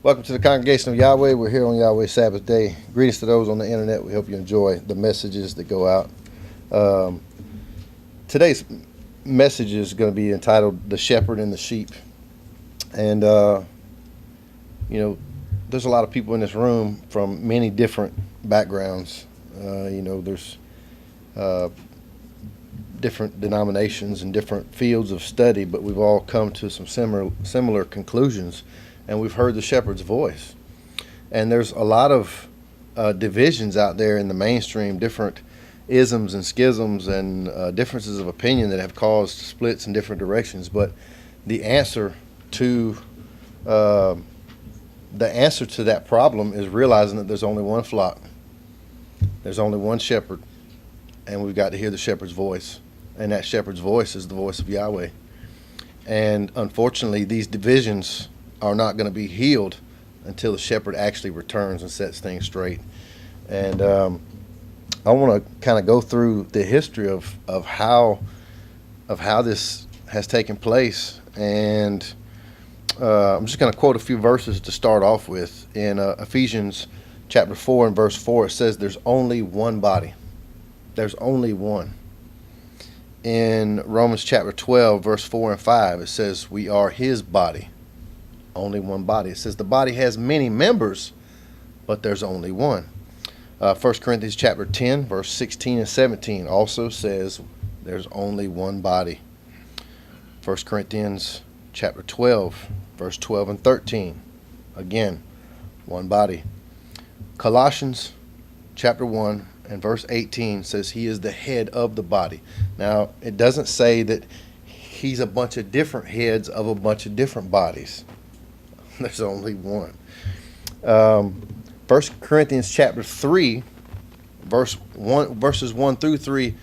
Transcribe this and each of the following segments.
Welcome to the congregation of Yahweh. We're here on Yahweh Sabbath day. Greetings to those on the internet. We hope you enjoy the messages that go out. Today's message is going to be entitled The Shepherd and the Sheep. And, there's a lot of people in this room from many different backgrounds. There's different denominations and different fields of study, but we've all come to some similar conclusions. And we've heard the shepherd's voice. And there's a lot of divisions out there in the mainstream, different isms and schisms and differences of opinion that have caused splits in different directions. But the answer to that problem is realizing that there's only one flock. There's only one shepherd. And we've got to hear the shepherd's voice. And that shepherd's voice is the voice of Yahweh. And unfortunately, these divisions are not going to be healed until the shepherd actually returns and sets things straight. And I want to kind of go through the history of how this has taken place. And I'm just going to quote a few verses to start off with. In Ephesians chapter 4 and verse 4, it says, "There's only one body." There's only one. In Romans chapter 12, verse 4 and 5, it says, "We are his body." Only one body. It says the body has many members, but there's only one. 1 Corinthians chapter 10, verse 16 and 17 also says there's only one body. 1 Corinthians chapter 12, verse 12 and 13. Again, one body. Colossians chapter 1 and verse 18 says he is the head of the body. Now, it doesn't say that he's a bunch of different heads of a bunch of different bodies. There's only one. 1 Corinthians chapter 3, verses 1 through 3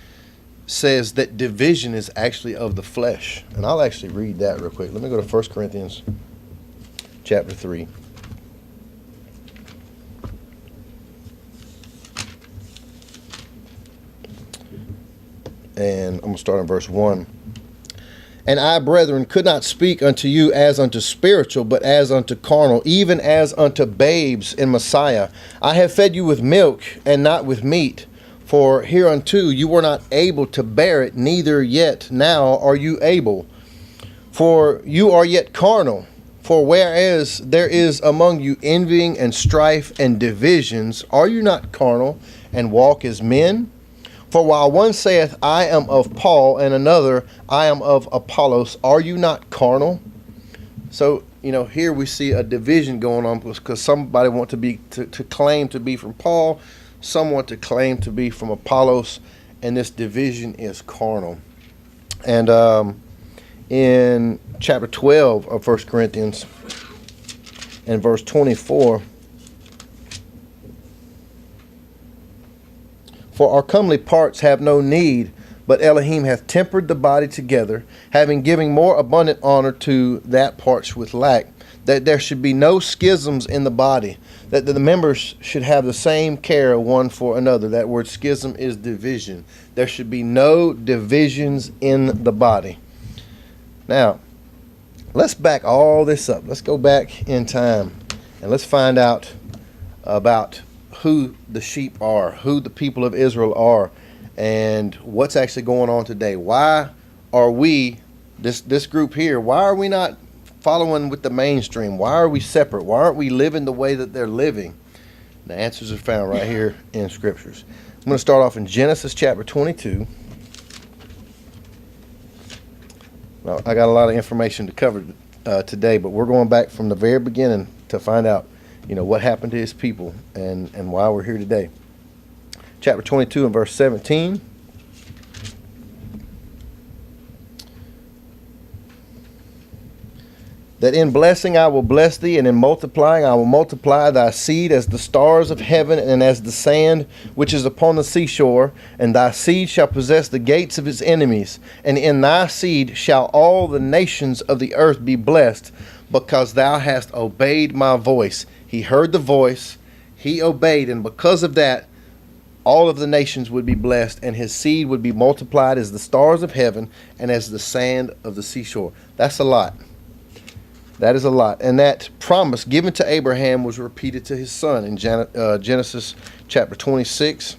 says that division is actually of the flesh. And I'll actually read that real quick. Let me go to 1 Corinthians chapter 3. And I'm going to start in verse 1. "And I, brethren, could not speak unto you as unto spiritual, but as unto carnal, even as unto babes in Messiah. I have fed you with milk, and not with meat. For hereunto you were not able to bear it, neither yet now are you able. For you are yet carnal. For whereas there is among you envying and strife and divisions, are you not carnal, and walk as men? For while one saith, I am of Paul, and another, I am of Apollos, are you not carnal?" So, here we see a division going on because somebody want to claim to be from Paul, some want to claim to be from Apollos, and this division is carnal. And in chapter 12 of 1 Corinthians, and verse 24, "For our comely parts have no need, but Elohim hath tempered the body together, having given more abundant honor to that parts with lack, that there should be no schisms in the body, that the members should have the same care one for another." That word schism is division. There should be no divisions in the body. Now, let's back all this up. Let's go back in time and let's find out about who the sheep are, who the people of Israel are, and what's actually going on today. Why are we, this group here, why are we not following with the mainstream? Why are we separate? Why aren't we living the way that they're living? The answers are found right here in Scriptures. I'm going to start off in Genesis chapter 22. Now, I got a lot of information to cover today, but we're going back from the very beginning to find out what happened to his people and why we're here today. Chapter 22 and verse 17. "That in blessing I will bless thee, and in multiplying I will multiply thy seed as the stars of heaven and as the sand which is upon the seashore. And thy seed shall possess the gates of his enemies. And in thy seed shall all the nations of the earth be blessed, because thou hast obeyed my voice." He heard the voice, he obeyed, and because of that, all of the nations would be blessed, and his seed would be multiplied as the stars of heaven and as the sand of the seashore. That's a lot. That is a lot. And that promise given to Abraham was repeated to his son in Genesis chapter 26.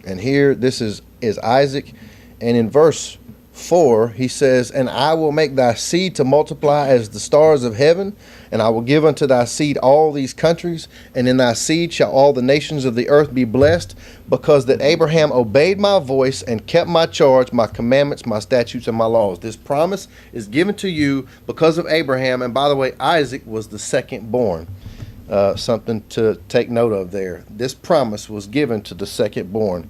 And here, this is Isaac. And in verse 4, he says, "And I will make thy seed to multiply as the stars of heaven, and I will give unto thy seed all these countries, and in thy seed shall all the nations of the earth be blessed, because that Abraham obeyed my voice and kept my charge, my commandments, my statutes, and my laws." This promise is given to you because of Abraham. And by the way, Isaac was the second born. Something to take note of there. This promise was given to the second born.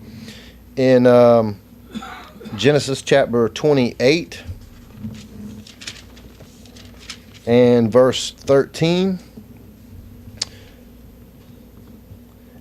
In Genesis chapter 28 and verse 13.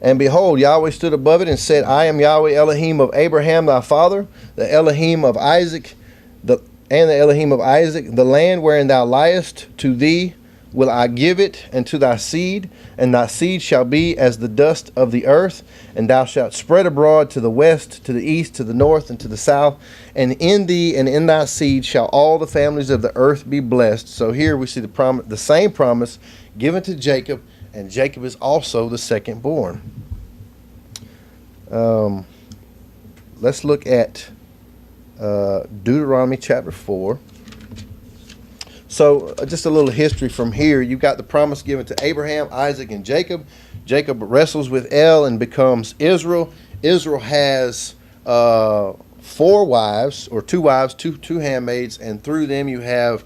"And behold, Yahweh stood above it and said, I am Yahweh Elohim of Abraham thy father, the Elohim of Isaac, the Elohim of Isaac. The land wherein thou liest, to thee will I give it, and to thy seed, and thy seed shall be as the dust of the earth, and thou shalt spread abroad to the west, to the east, to the north, and to the south. And in thee and in thy seed shall all the families of the earth be blessed." So here we see the same promise given to Jacob, and Jacob is also the second born. Let's look at Deuteronomy chapter 4. So just a little history from here. You've got the promise given to Abraham, Isaac, and Jacob. Jacob wrestles with El and becomes Israel. Israel has 4 wives, or 2 wives, two handmaids, and through them you have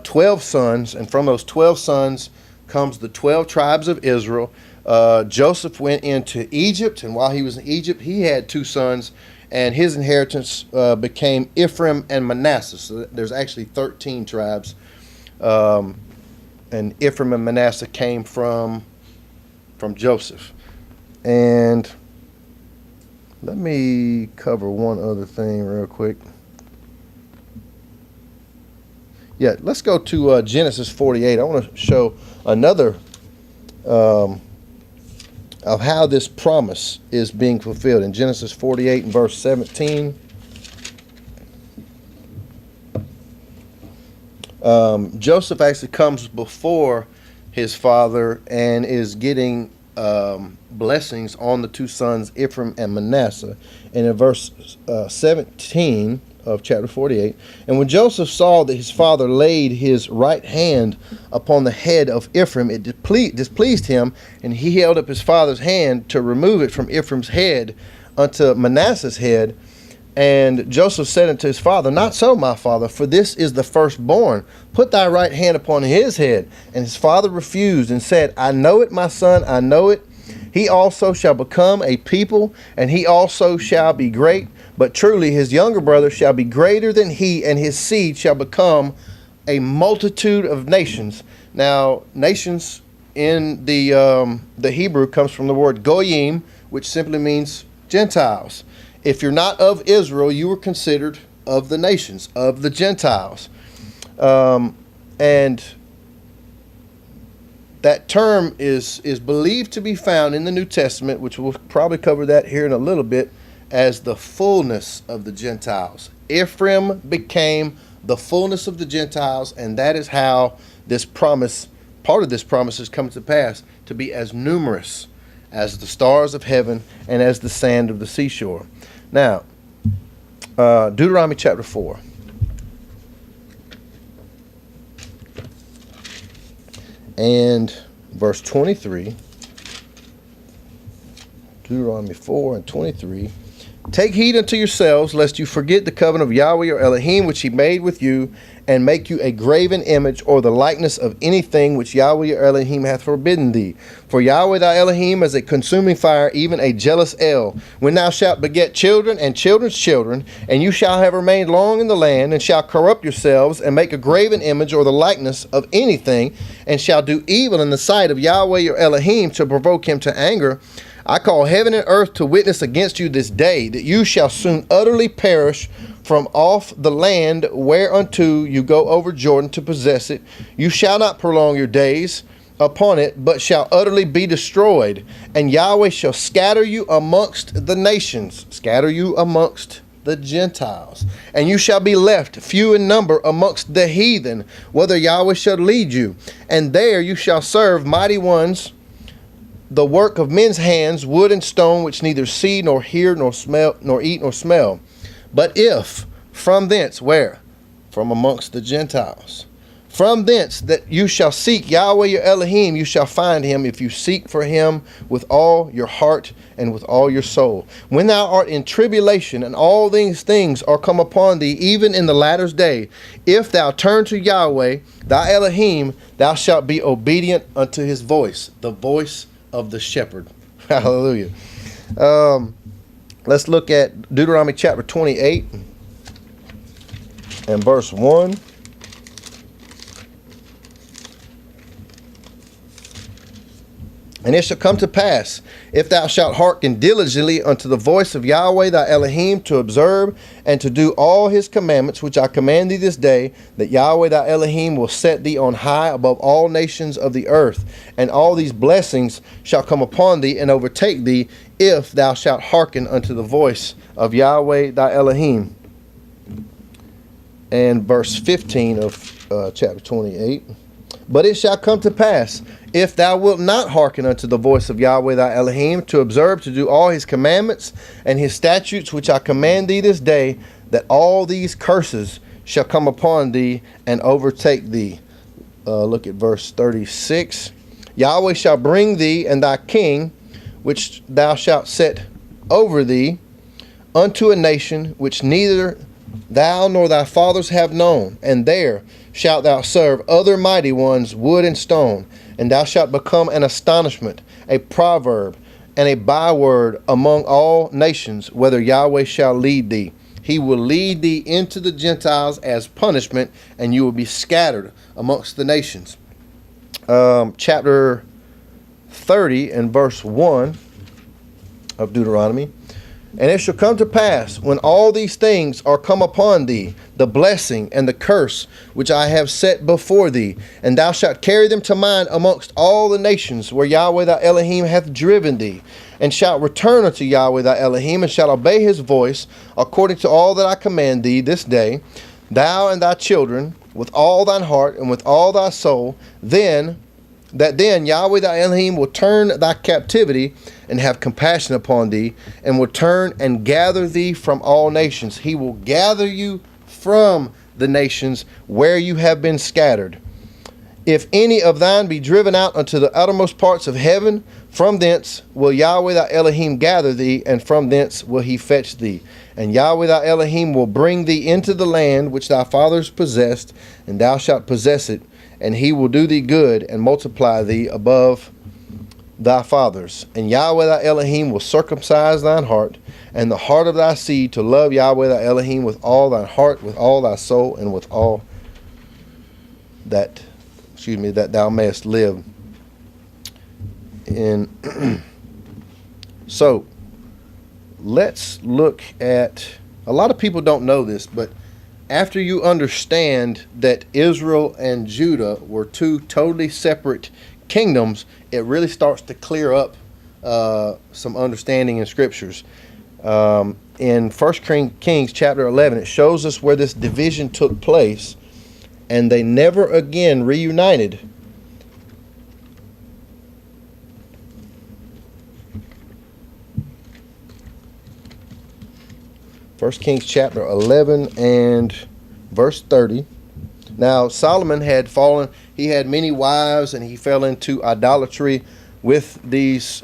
12 sons. And from those 12 sons comes the 12 tribes of Israel. Joseph went into Egypt, and while he was in Egypt, he had 2 sons, and his inheritance became Ephraim and Manasseh. So there's actually 13 tribes. And Ephraim and Manasseh came from Joseph. And let me cover one other thing real quick. Yeah, let's go to Genesis 48. I want to show another of how this promise is being fulfilled. In Genesis 48 and verse 17, Joseph actually comes before his father and is getting blessings on the 2 sons, Ephraim and Manasseh. And in verse 17 of chapter 48, "And when Joseph saw that his father laid his right hand upon the head of Ephraim, it displeased him, and he held up his father's hand to remove it from Ephraim's head unto Manasseh's head. And Joseph said unto his father, Not so, my father, for this is the firstborn. Put thy right hand upon his head. And his father refused and said, I know it, my son, I know it. He also shall become a people, and he also shall be great. But truly his younger brother shall be greater than he, and his seed shall become a multitude of nations." Now, nations in the Hebrew comes from the word goyim, which simply means Gentiles. If you're not of Israel, you were considered of the nations, of the Gentiles. And that term is believed to be found in the New Testament, which we'll probably cover that here in a little bit, as the fullness of the Gentiles. Ephraim became the fullness of the Gentiles, and that is how this promise, part of this promise, has come to pass, to be as numerous as the stars of heaven and as the sand of the seashore. Now, Deuteronomy chapter 4. And verse 23. Deuteronomy 4 and 23. "Take heed unto yourselves, lest you forget the covenant of Yahweh your Elohim, which he made with you, and make you a graven image, or the likeness of anything which Yahweh your Elohim hath forbidden thee. For Yahweh thy Elohim is a consuming fire, even a jealous El. When thou shalt beget children and children's children, and you shall have remained long in the land, and shall corrupt yourselves, and make a graven image, or the likeness of anything, and shall do evil in the sight of Yahweh your Elohim, to provoke him to anger, I call heaven and earth to witness against you this day, that you shall soon utterly perish from off the land whereunto you go over Jordan to possess it. You shall not prolong your days upon it, but shall utterly be destroyed. And Yahweh shall scatter you amongst the nations, scatter you amongst the Gentiles, and you shall be left few in number amongst the heathen, whither Yahweh shall lead you. And there you shall serve mighty ones, the work of men's hands, wood and stone, which neither see nor hear nor smell nor eat nor smell. But if from thence, where? From amongst the Gentiles. From thence that you shall seek Yahweh your Elohim, you shall find him, if you seek for him with all your heart and with all your soul. When thou art in tribulation, and all these things are come upon thee, even in the latter's day, if thou turn to Yahweh thy Elohim, thou shalt be obedient unto his voice, the voice of the shepherd. Hallelujah. Let's look at Deuteronomy chapter 28 and verse 1. And it shall come to pass, if thou shalt hearken diligently unto the voice of Yahweh thy Elohim, to observe and to do all his commandments which I command thee this day, that Yahweh thy Elohim will set thee on high above all nations of the earth, and all these blessings shall come upon thee and overtake thee, if thou shalt hearken unto the voice of Yahweh thy Elohim. And verse 15 of chapter 28. But it shall come to pass, if thou wilt not hearken unto the voice of Yahweh thy Elohim, to observe to do all his commandments and his statutes which I command thee this day, that all these curses shall come upon thee and overtake thee. Look at verse 36. Yahweh shall bring thee and thy king, which thou shalt set over thee, unto a nation which neither thou nor thy fathers have known, and there shalt thou serve other mighty ones, wood and stone, and thou shalt become an astonishment, a proverb, and a byword among all nations, whither Yahweh shall lead thee. He will lead thee into the Gentiles as punishment, and you will be scattered amongst the nations. Chapter 30 and verse 1 of Deuteronomy. And it shall come to pass, when all these things are come upon thee, the blessing and the curse which I have set before thee, and thou shalt carry them to mind amongst all the nations where Yahweh thy Elohim hath driven thee, and shalt return unto Yahweh thy Elohim, and shalt obey his voice, according to all that I command thee this day, thou and thy children, with all thine heart and with all thy soul, then Yahweh thy Elohim will turn thy captivity and have compassion upon thee, and will turn and gather thee from all nations. He will gather you from the nations where you have been scattered. If any of thine be driven out unto the uttermost parts of heaven, from thence will Yahweh thy Elohim gather thee, and from thence will he fetch thee. And Yahweh thy Elohim will bring thee into the land which thy fathers possessed, and thou shalt possess it, and he will do thee good and multiply thee above thy fathers. And Yahweh thy Elohim will circumcise thine heart and the heart of thy seed, to love Yahweh thy Elohim with all thine heart, with all thy soul, and with all that thou mayest live. So let's look at, a lot of people don't know this, but after you understand that Israel and Judah were two totally separate kingdoms, it really starts to clear up some understanding in scriptures. In 1 Kings chapter 11, it shows us where this division took place, and they never again reunited. First Kings chapter 11 and verse 30. Now Solomon had fallen, he had many wives, and he fell into idolatry with these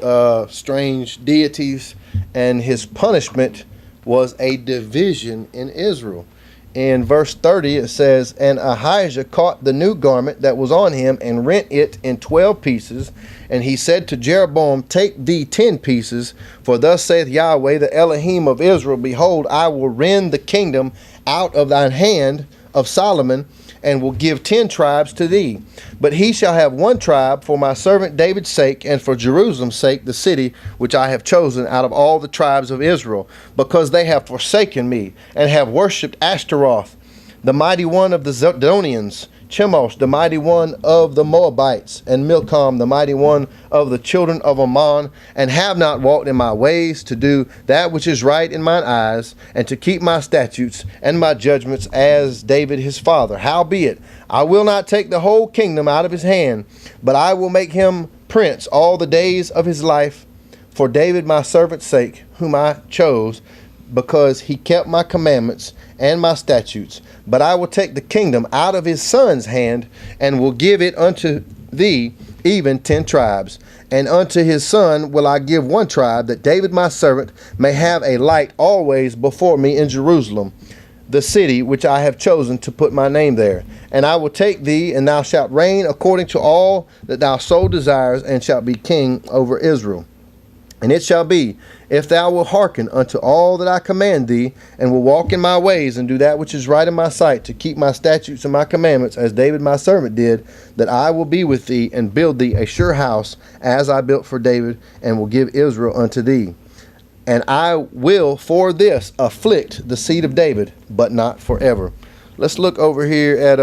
strange deities, and his punishment was a division in Israel. In verse 30 it says, And Ahijah caught the new garment that was on him, and rent it in 12 pieces. And he said to Jeroboam, Take thee 10 pieces, for thus saith Yahweh, the Elohim of Israel, Behold, I will rend the kingdom out of thine hand of Solomon, and will give 10 tribes to thee. But he shall have 1 tribe for my servant David's sake, and for Jerusalem's sake, the city which I have chosen out of all the tribes of Israel, because they have forsaken me, and have worshipped Ashtaroth, the mighty one of the Zidonians. Chemosh, the mighty one of the Moabites, and Milcom, the mighty one of the children of Ammon, and have not walked in my ways to do that which is right in mine eyes, and to keep my statutes and my judgments as David his father. Howbeit, I will not take the whole kingdom out of his hand, but I will make him prince all the days of his life, for David my servant's sake, whom I chose, because he kept my commandments and my statutes. But I will take the kingdom out of his son's hand, and will give it unto thee, even 10 tribes. And unto his son will I give 1 tribe, that David my servant may have a light always before me in Jerusalem, the city which I have chosen to put my name there. And I will take thee, and thou shalt reign according to all that thy soul desires, and shalt be king over Israel. And it shall be, if thou wilt hearken unto all that I command thee, and will walk in my ways, and do that which is right in my sight, to keep my statutes and my commandments, as David my servant did, that I will be with thee, and build thee a sure house, as I built for David, and will give Israel unto thee. And I will for this afflict the seed of David, but not forever. Let's look over here at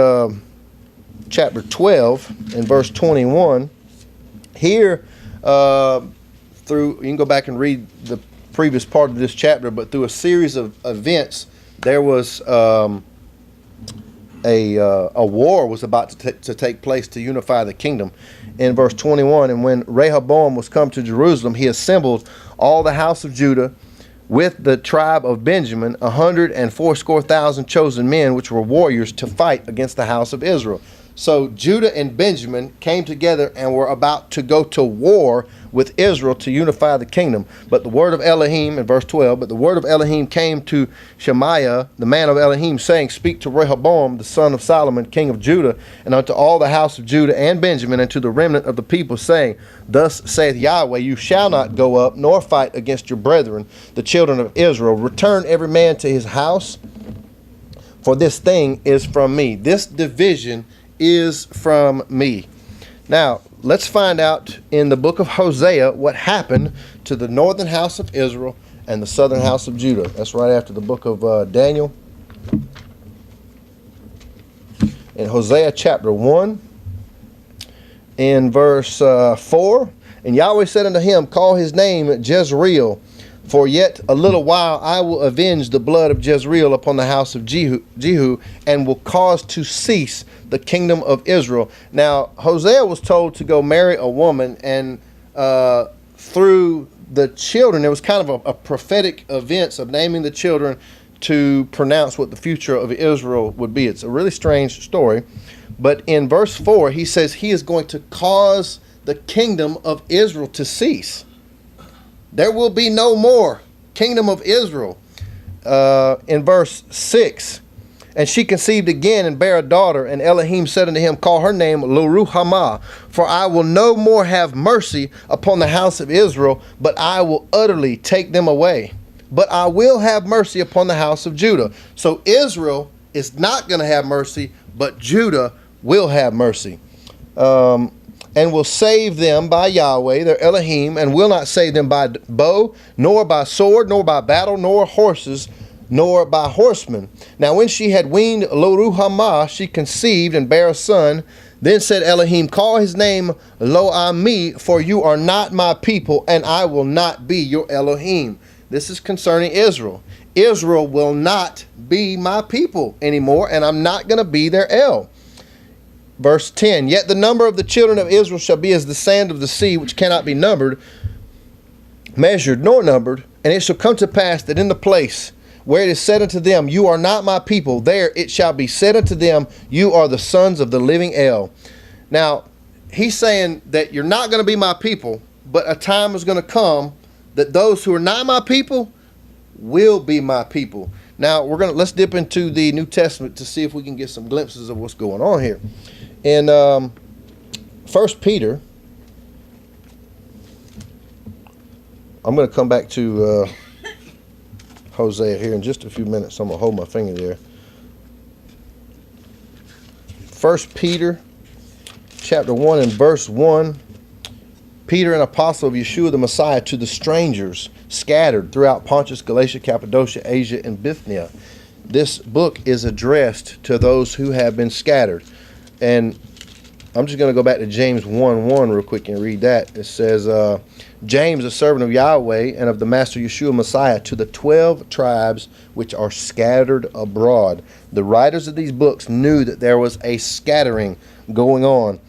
chapter 12, in verse 21. Here, you can go back and read the previous part of this chapter, but through a series of events, there was a war was about to take place to unify the kingdom. In verse 21, and when Rehoboam was come to Jerusalem, he assembled all the house of Judah with the tribe of Benjamin, 180,000 chosen men, which were warriors, to fight against the house of Israel. So Judah and Benjamin came together and were about to go to war with Israel to unify the kingdom. But the word of Elohim, in verse 12, but the word of Elohim came to Shemaiah, the man of Elohim, saying, Speak to Rehoboam, the son of Solomon, king of Judah, and unto all the house of Judah and Benjamin, and to the remnant of the people, saying, Thus saith Yahweh, you shall not go up, nor fight against your brethren, the children of Israel. Return every man to his house, for this thing is from me. This division is from me. Now, let's find out in the book of Hosea what happened to the northern house of Israel and the southern house of Judah. That's right after the book of Daniel. In Hosea chapter 1, in verse 4, and Yahweh said unto him, Call his name Jezreel, for yet a little while I will avenge the blood of Jezreel upon the house of Jehu, and will cause to cease the kingdom of Israel. Now, Hosea was told to go marry a woman, and through the children, there was kind of a prophetic events of naming the children to pronounce what the future of Israel would be. It's a really strange story. But in verse 4, he says he is going to cause the kingdom of Israel to cease. There will be no more kingdom of Israel. In verse 6, and she conceived again and bare a daughter, and Elohim said unto him, Call her name Lo-Ruhamah, for I will no more have mercy upon the house of Israel, but I will utterly take them away. But I will have mercy upon the house of Judah. So Israel is not going to have mercy, but Judah will have mercy. And will save them by Yahweh, their Elohim, and will not save them by bow, nor by sword, nor by battle, nor horses, nor by horsemen. Now when she had weaned Lo-Ruhamah, she conceived and bare a son. Then said Elohim, Call his name Lo-Ami, for you are not my people, and I will not be your Elohim. This is concerning Israel. Israel will not be my people anymore, and I'm not going to be their El. Verse 10, Yet the number of the children of Israel shall be as the sand of the sea, which cannot be measured nor numbered. And it shall come to pass that in the place where it is said unto them, You are not my people, there it shall be said unto them, You are the sons of the living El. Now, he's saying that you're not going to be my people, but a time is going to come that those who are not my people will be my people. Now, let's dip into the New Testament to see if we can get some glimpses of what's going on here. In 1 Peter, I'm going to come back to Hosea here in just a few minutes. I'm going to hold my finger there. 1 Peter chapter 1 and verse 1. Peter, an apostle of Yeshua the Messiah, to the strangers scattered throughout Pontus, Galatia, Cappadocia, Asia, and Bithynia. This book is addressed to those who have been scattered. And I'm just going to go back to James 1:1 real quick and read that. It says, James, a servant of Yahweh and of the Master Yeshua Messiah, to the 12 tribes which are scattered abroad. The writers of these books knew that there was a scattering going on.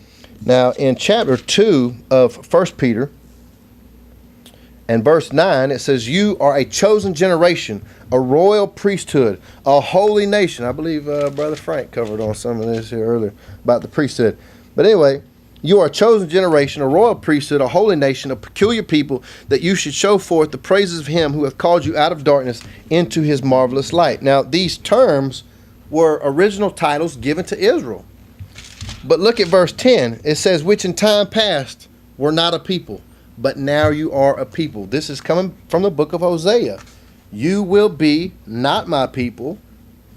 Now, in chapter 2 of 1 Peter and verse 9, it says, you are a chosen generation, a royal priesthood, a holy nation. I believe Brother Frank covered on some of this here earlier about the priesthood. But anyway, you are a chosen generation, a royal priesthood, a holy nation, a peculiar people, that you should show forth the praises of him who hath called you out of darkness into his marvelous light. Now, these terms were original titles given to Israel. But look at verse 10. It says, which in time past were not a people, but now you are a people. This is coming from the book of Hosea. You will be not my people,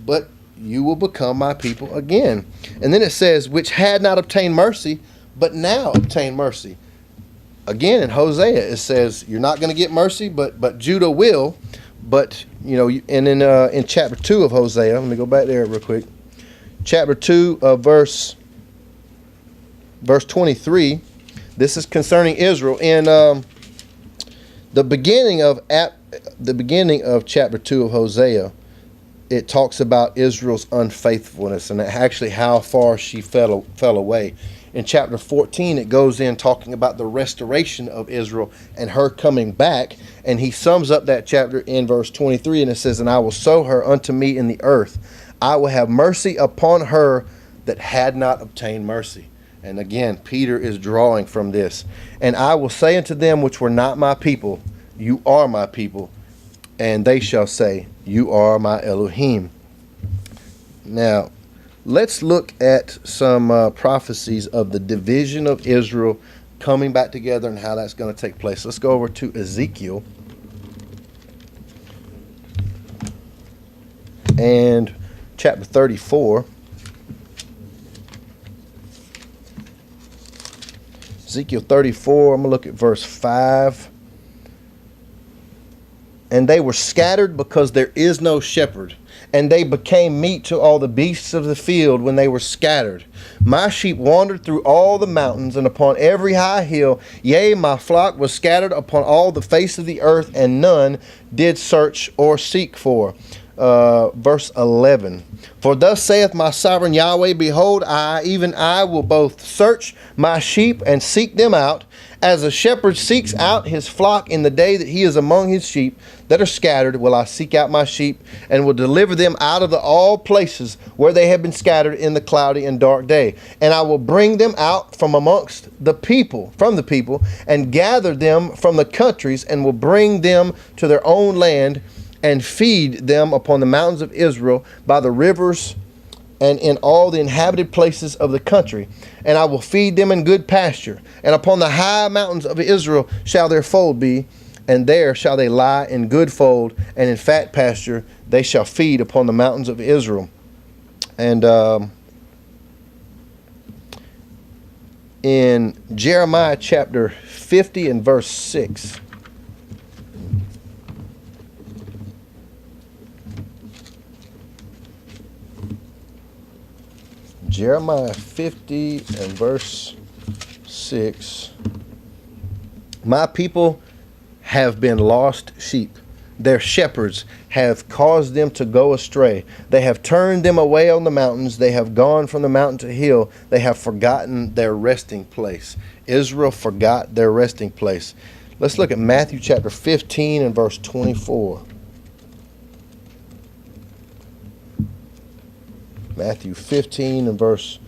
but you will become my people again. And then it says, which had not obtained mercy, but now obtain mercy. Again, in Hosea, it says, you're not going to get mercy, but Judah will. But, you know, and in chapter 2 of Hosea, let me go back there real quick. Chapter 2 of verse 23, this is concerning Israel. In the beginning of chapter 2 of Hosea, it talks about Israel's unfaithfulness and actually how far she fell away. In chapter 14, it goes in talking about the restoration of Israel and her coming back. And he sums up that chapter in verse 23, and it says, and I will sow her unto me in the earth. I will have mercy upon her that had not obtained mercy. And again, Peter is drawing from this. And I will say unto them which were not my people, you are my people. And they shall say, you are my Elohim. Now, let's look at some prophecies of the division of Israel coming back together and how that's going to take place. Let's go over to Ezekiel and chapter 34. Ezekiel 34, I'm going to look at verse 5. And they were scattered because there is no shepherd, and they became meat to all the beasts of the field when they were scattered. My sheep wandered through all the mountains and upon every high hill. Yea, my flock was scattered upon all the face of the earth, and none did search or seek for. Verse 11. For thus saith my sovereign Yahweh, behold, I, even I, will both search my sheep and seek them out, as a shepherd seeks out his flock in the day that he is among his sheep that are scattered, will I seek out my sheep, and will deliver them out of all places where they have been scattered in the cloudy and dark day. And I will bring them out from amongst the people, and gather them from the countries, and will bring them to their own land, and feed them upon the mountains of Israel, by the rivers, and in all the inhabited places of the country. And I will feed them in good pasture. And upon the high mountains of Israel shall their fold be, and there shall they lie in good fold, and in fat pasture they shall feed upon the mountains of Israel. And in Jeremiah chapter 50 and verse 6, Jeremiah 50 and verse 6. My people have been lost sheep. Their shepherds have caused them to go astray. They have turned them away on the mountains. They have gone from the mountain to hill. They have forgotten their resting place. Israel forgot their resting place. Let's look at Matthew chapter 15 and verse 24. Matthew 15 and verse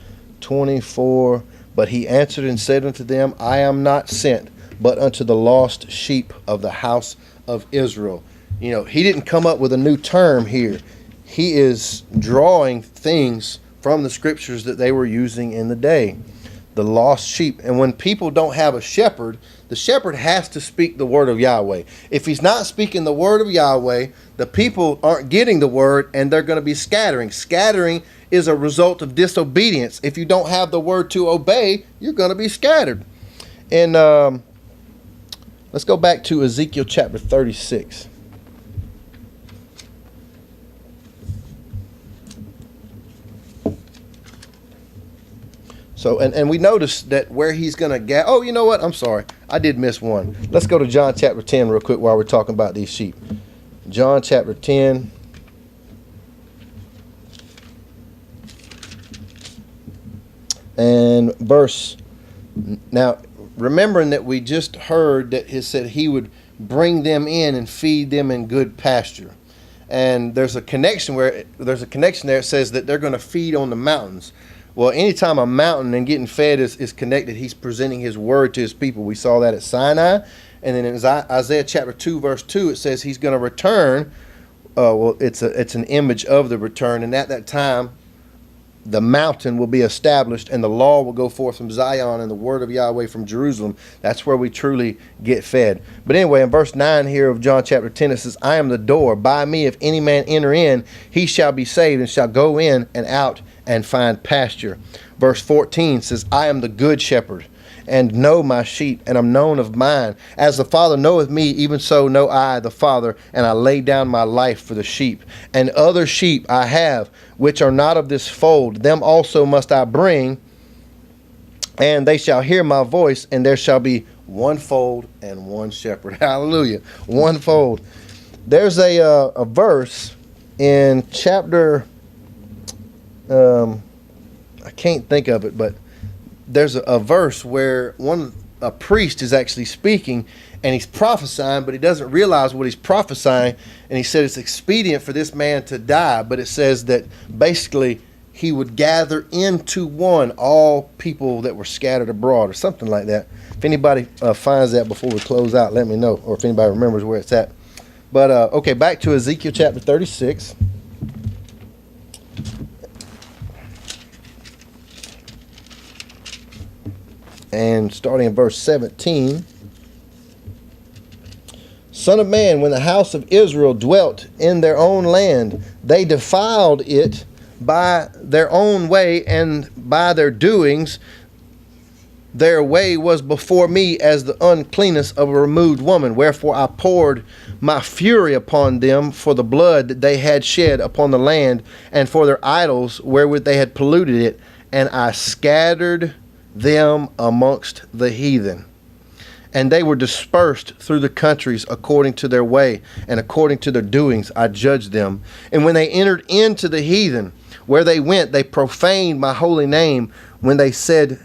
24. But he answered and said unto them, I am not sent, but unto the lost sheep of the house of Israel. You know, he didn't come up with a new term here. He is drawing things from the scriptures that they were using in the day. The lost sheep. And when people don't have a shepherd, the shepherd has to speak the word of Yahweh. If he's not speaking the word of Yahweh, the people aren't getting the word, and they're going to be scattering. Scattering is a result of disobedience. If you don't have the word to obey, you're going to be scattered. And let's go back to Ezekiel chapter 36. So, and we notice that where he's going to gather. Oh, you know what? I'm sorry. I did miss one. Let's go to John chapter 10 real quick while we're talking about these sheep. John chapter 10. And verse. Now, remembering that we just heard that he said he would bring them in and feed them in good pasture. And there's a connection there. It says that they're going to feed on the mountains. Well, anytime a mountain and getting fed is connected, he's presenting his word to his people. We saw that at Sinai. And then in Isaiah chapter 2, verse 2, it says he's going to return. Well, it's an image of the return. And at that time, the mountain will be established and the law will go forth from Zion and the word of Yahweh from Jerusalem. That's where we truly get fed. But anyway, in verse 9 here of John chapter 10, it says, I am the door. By me, if any man enter in, he shall be saved and shall go in and out and find pasture. Verse 14 says, I am the good shepherd and know my sheep, and am known of mine. As the Father knoweth me, even so know I the Father, and I lay down my life for the sheep. And other sheep I have, which are not of this fold, them also must I bring, and they shall hear my voice, and there shall be one fold and one shepherd. Hallelujah. One fold. There's a verse in chapter, I can't think of it, but there's a verse where a priest is actually speaking and he's prophesying, but he doesn't realize what he's prophesying. And he said it's expedient for this man to die. But it says that basically he would gather into one all people that were scattered abroad or something like that. If anybody finds that before we close out, let me know. Or if anybody remembers where it's at. But okay, back to Ezekiel chapter 36. And starting in verse 17. Son of man, when the house of Israel dwelt in their own land, they defiled it by their own way and by their doings. Their way was before me as the uncleanness of a removed woman. Wherefore I poured my fury upon them for the blood that they had shed upon the land, and for their idols wherewith they had polluted it. And I scattered them amongst the heathen, and they were dispersed through the countries according to their way and according to their doings I judged them. And when they entered into the heathen, where they went, they profaned my holy name, when they said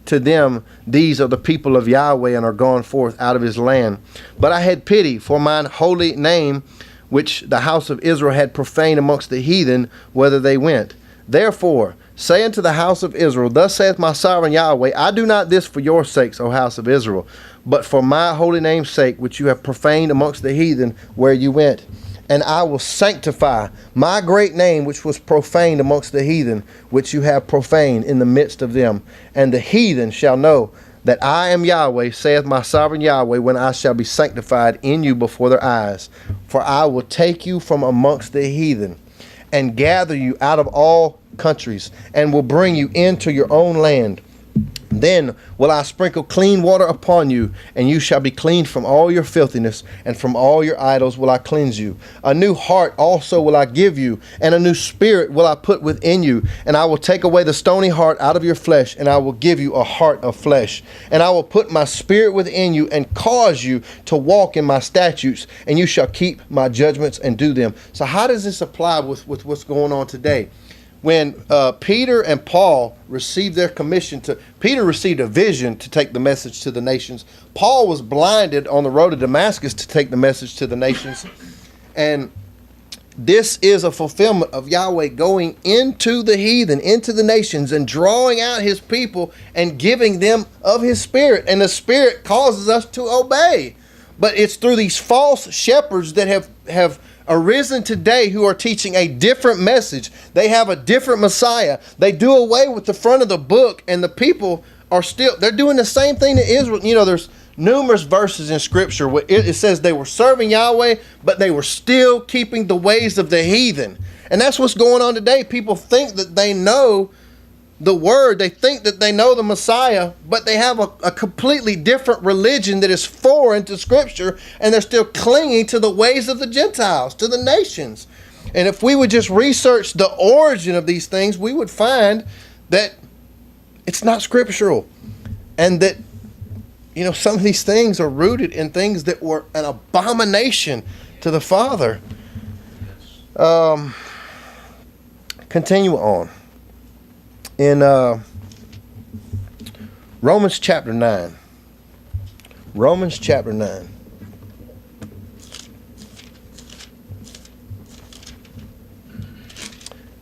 to them, these are the people of Yahweh, and are gone forth out of his land. But I had pity for mine holy name, which the house of Israel had profaned amongst the heathen, whither they went. Therefore say unto the house of Israel, thus saith my sovereign Yahweh, I do not this for your sakes, O house of Israel, but for my holy name's sake, which you have profaned amongst the heathen where you went. And I will sanctify my great name, which was profaned amongst the heathen, which you have profaned in the midst of them. And the heathen shall know that I am Yahweh, saith my sovereign Yahweh, when I shall be sanctified in you before their eyes. For I will take you from amongst the heathen, and gather you out of all countries, and will bring you into your own land. Then will I sprinkle clean water upon you, and you shall be clean from all your filthiness, and from all your idols will I cleanse you. A new heart also will I give you, and a new spirit will I put within you. And I will take away the stony heart out of your flesh, and I will give you a heart of flesh. And I will put my spirit within you, and cause you to walk in my statutes, and you shall keep my judgments and do them. So how does this apply with what's going on today? When Peter and Paul received their commission Peter received a vision to take the message to the nations. Paul was blinded on the road to Damascus to take the message to the nations. And this is a fulfillment of Yahweh going into the heathen, into the nations, and drawing out his people and giving them of his spirit. And the spirit causes us to obey. But it's through these false shepherds that have arisen today who are teaching a different message. They have a different Messiah. They do away with the front of the book, and the people are they're doing the same thing to Israel. You know, there's numerous verses in Scripture where it says they were serving Yahweh, but they were still keeping the ways of the heathen. And that's what's going on today. People think that they know the word, they think that they know the Messiah, but they have a completely different religion that is foreign to Scripture, and they're still clinging to the ways of the Gentiles, to the nations. And if we would just research the origin of these things, we would find that It's not scriptural. And that, some of these things are rooted in things that were an abomination to the Father. Continue on. In Romans chapter 9. Romans chapter 9.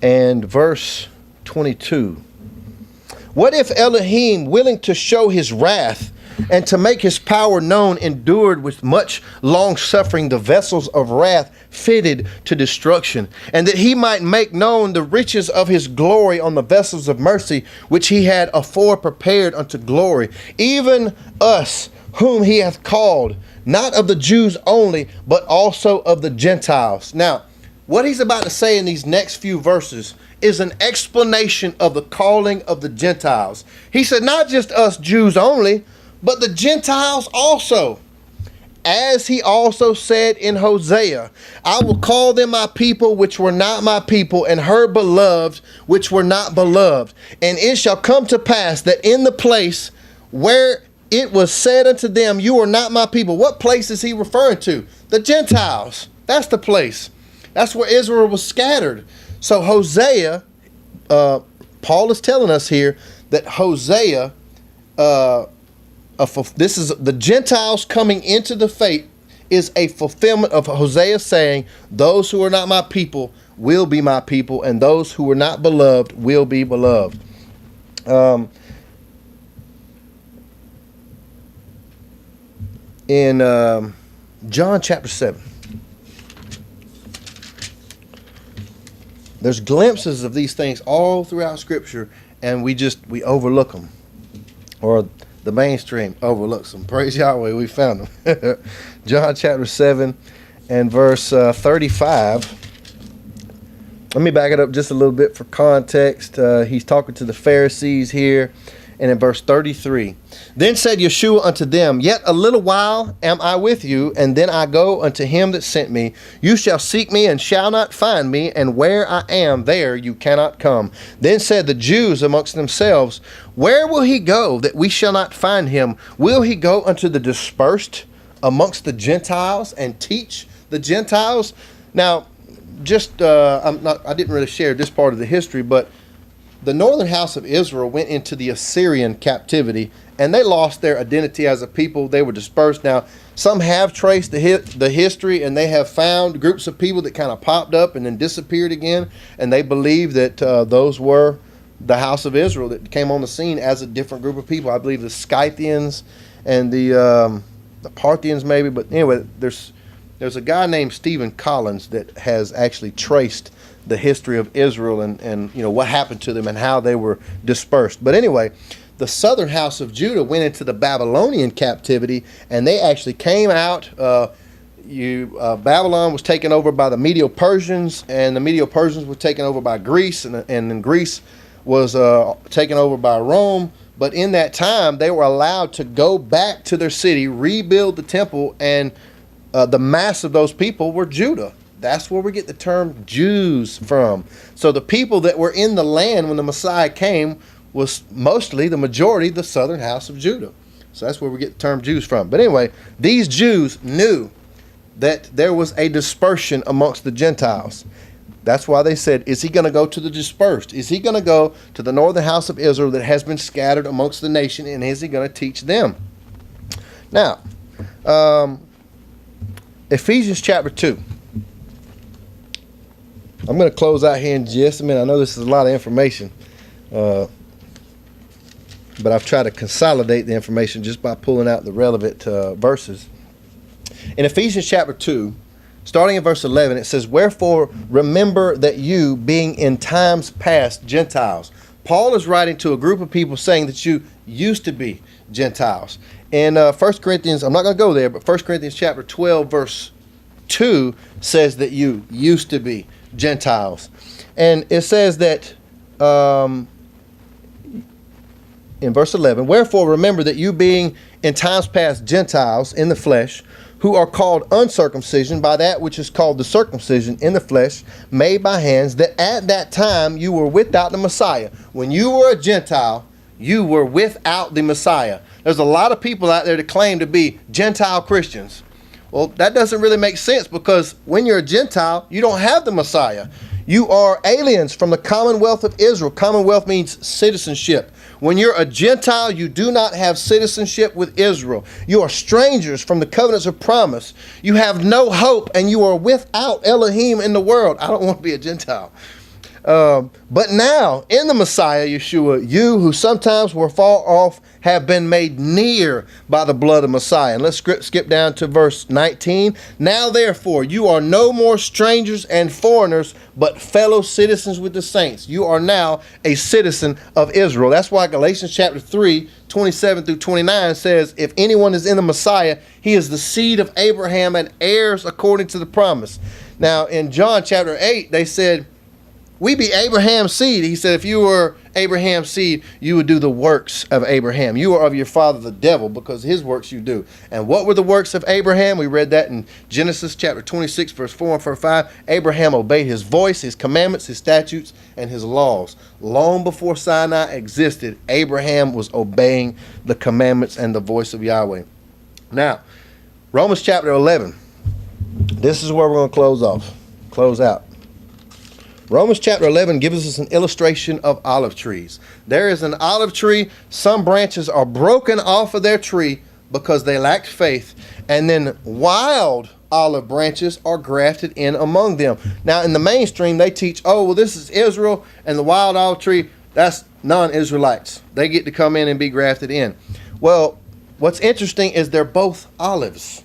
And verse 22. What if Elohim, willing to show his wrath and to make his power known, endured with much long suffering the vessels of wrath fitted to destruction, and that he might make known the riches of his glory on the vessels of mercy, which he had afore prepared unto glory, even us whom he hath called, not of the Jews only, but also of the Gentiles. Now, what he's about to say in these next few verses is an explanation of the calling of the Gentiles. He said, not just us Jews only, but the Gentiles also. As he also said in Hosea, I will call them my people which were not my people, and her beloved which were not beloved. And it shall come to pass that in the place where it was said unto them, you are not my people. What place is he referring to? The Gentiles. That's the place. That's where Israel was scattered. So Hosea, Paul is telling us here that Hosea, this is the Gentiles coming into the faith, is a fulfillment of Hosea saying, those who are not my people will be my people, and those who are not beloved will be beloved. In John chapter 7, there's glimpses of these things all throughout Scripture, and we overlook them, or the mainstream overlooks them. Praise Yahweh, we found them. John chapter 7 and verse 35. Let me back it up just a little bit for context. He's talking to the Pharisees here. And in verse 33, then said Yeshua unto them, yet a little while am I with you, and then I go unto him that sent me. You shall seek me and shall not find me, and where I am, there you cannot come. Then said the Jews amongst themselves, where will he go that we shall not find him? Will he go unto the dispersed amongst the Gentiles and teach the Gentiles? Now, I didn't really share this part of the history, but the northern house of Israel went into the Assyrian captivity, and they lost their identity as a people. They were dispersed. Now, some have traced the history, and they have found groups of people that kind of popped up and then disappeared again, and they believe that those were the house of Israel that came on the scene as a different group of people. I believe the Scythians and the Parthians maybe, but anyway, there's a guy named Stephen Collins that has actually traced the history of Israel and what happened to them and how they were dispersed. But anyway, the southern house of Judah went into the Babylonian captivity, and they actually came out. Babylon was taken over by the Medo-Persians, and the Medo-Persians were taken over by Greece, and then Greece was taken over by Rome. But in that time, they were allowed to go back to their city, rebuild the temple, and the mass of those people were Judah. That's where we get the term Jews from. So the people that were in the land when the Messiah came was mostly, the majority, the southern house of Judah. So that's where we get the term Jews from. But anyway, these Jews knew that there was a dispersion amongst the Gentiles. That's why they said, is he going to go to the dispersed? Is he going to go to the northern house of Israel that has been scattered amongst the nation, and is he going to teach them? Now, Ephesians chapter 2. I'm going to close out here in just a minute. I know this is a lot of information, but I've tried to consolidate the information just by pulling out the relevant verses. In Ephesians chapter 2, starting in verse 11, it says, wherefore remember that you, being in times past Gentiles. Paul is writing to a group of people saying that you used to be Gentiles. In 1 Corinthians, I'm not going to go there, but 1 Corinthians chapter 12, verse 2 says that you used to be Gentiles. And it says that in verse 11, wherefore remember that you, being in times past Gentiles in the flesh, who are called uncircumcision by that which is called the circumcision in the flesh, made by hands, that at that time you were without the Messiah. When you were a Gentile, you were without the Messiah. There's a lot of people out there that claim to be Gentile Christians. Well, that doesn't really make sense, because when you're a Gentile, you don't have the Messiah. You are aliens from the Commonwealth of Israel. Commonwealth means citizenship. When you're a Gentile, you do not have citizenship with Israel. You are strangers from the covenants of promise. You have no hope, and you are without Elohim in the world. I don't want to be a Gentile. But now, in the Messiah, Yeshua, you who sometimes were far off have been made near by the blood of Messiah. And let's skip down to verse 19. Now, therefore, you are no more strangers and foreigners, but fellow citizens with the saints. You are now a citizen of Israel. That's why Galatians chapter 3, 27 through 29 says, if anyone is in the Messiah, he is the seed of Abraham and heirs according to the promise. Now, in John chapter 8, they said, we be Abraham's seed. He said, if you were Abraham's seed, you would do the works of Abraham. You are of your father, the devil, because his works you do. And what were the works of Abraham? We read that in Genesis chapter 26, verse 4 and verse 5. Abraham obeyed his voice, his commandments, his statutes, and his laws. Long before Sinai existed, Abraham was obeying the commandments and the voice of Yahweh. Now, Romans chapter 11. This is where we're going to close out. Romans chapter 11 gives us an illustration of olive trees. There is an olive tree. Some branches are broken off of their tree because they lacked faith. And then wild olive branches are grafted in among them. Now, in the mainstream, they teach, oh, well, this is Israel, and the wild olive tree, that's non-Israelites. They get to come in and be grafted in. Well, what's interesting is they're both olives.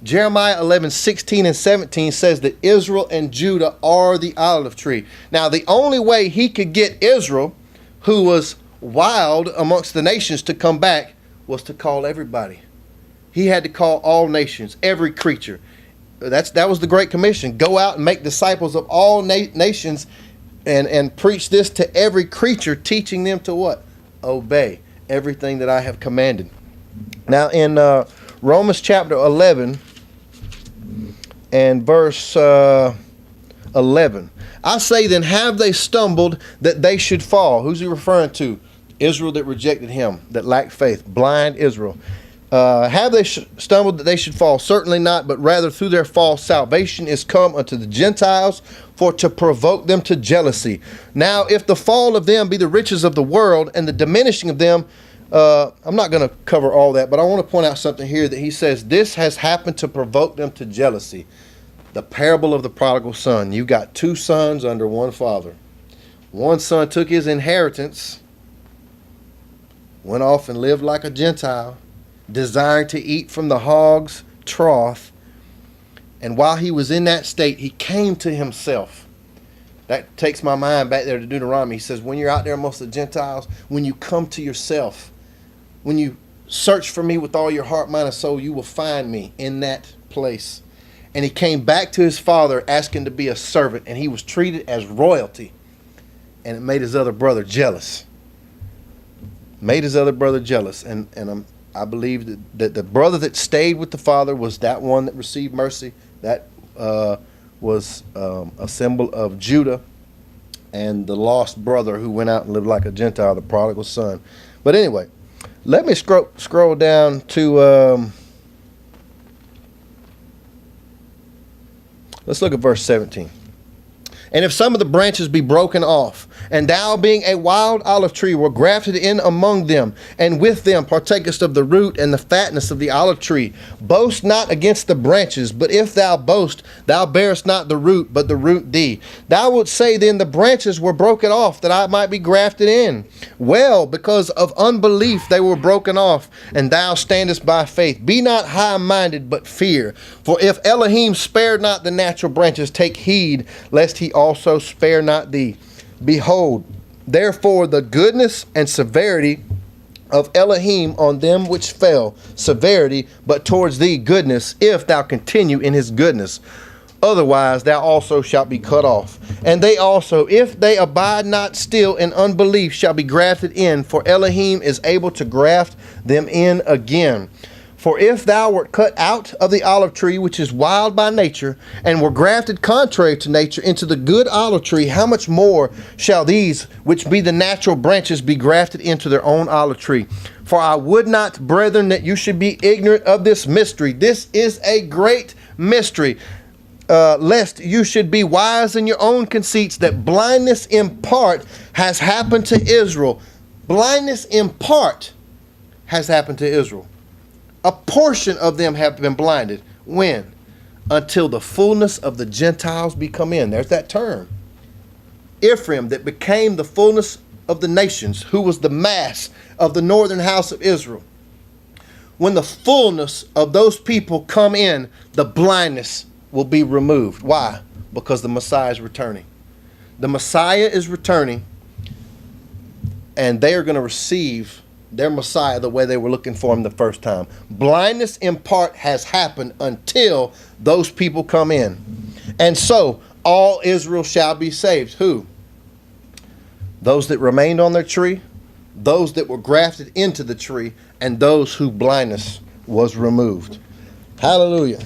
Jeremiah 11, 16 and 17 says that Israel and Judah are the olive tree. Now, the only way he could get Israel, who was wild amongst the nations, to come back was to call everybody. He had to call all nations, every creature. That was the Great Commission. Go out and make disciples of all nations and preach this to every creature, teaching them to what? Obey everything that I have commanded. Now, in Romans chapter 11 and verse 11, I say then, have they stumbled that they should fall? Who's he referring to? Israel that rejected him, that lacked faith, blind Israel. Have they stumbled that they should fall? Certainly not, but rather through their fall salvation is come unto the Gentiles, for to provoke them to jealousy. Now, if the fall of them be the riches of the world, and the diminishing of them, I'm not going to cover all that, but I want to point out something here that he says, this has happened to provoke them to jealousy. The parable of the prodigal son. You got two sons under one father. One son took his inheritance, went off and lived like a Gentile, desiring to eat from the hog's trough. And while he was in that state, he came to himself. That takes my mind back there to Deuteronomy. He says, when you're out there amongst the Gentiles, when you come to yourself, when you search for me with all your heart, mind, and soul, you will find me in that place. And he came back to his father asking to be a servant, and he was treated as royalty. And it made his other brother jealous. Made his other brother jealous. And I believe that the brother that stayed with the father was that one that received mercy. That was a symbol of Judah, and the lost brother who went out and lived like a Gentile, the prodigal son. But anyway, let me scroll down to, let's look at verse 17. And if some of the branches be broken off, and thou being a wild olive tree were grafted in among them, and with them partakest of the root and the fatness of the olive tree, boast not against the branches, but if thou boast, thou bearest not the root, but the root thee. Thou wilt say then, the branches were broken off, that I might be grafted in. Well, because of unbelief they were broken off, and thou standest by faith. Be not high-minded, but fear. For if Elohim spared not the natural branches, take heed, lest he also spare not thee. Behold, therefore the goodness and severity of Elohim on them which fell, severity, but towards thee goodness, if thou continue in his goodness. Otherwise thou also shalt be cut off. And they also, if they abide not still in unbelief, shall be grafted in, for Elohim is able to graft them in again. For if thou wert cut out of the olive tree, which is wild by nature, and were grafted contrary to nature into the good olive tree, how much more shall these, which be the natural branches, be grafted into their own olive tree? For I would not, brethren, that you should be ignorant of this mystery. This is a great mystery, lest you should be wise in your own conceits, that blindness in part has happened to Israel. Blindness in part has happened to Israel. A portion of them have been blinded. When? Until the fullness of the Gentiles be come in. There's that term. Ephraim, that became the fullness of the nations, who was the mass of the northern house of Israel. When the fullness of those people come in, the blindness will be removed. Why? Because the Messiah is returning. The Messiah is returning, and they are going to receive their Messiah the way they were looking for him the first time. Blindness in part has happened until those people come in. And so all Israel shall be saved. Who? Those that remained on their tree, those that were grafted into the tree, and those whose blindness was removed. Hallelujah.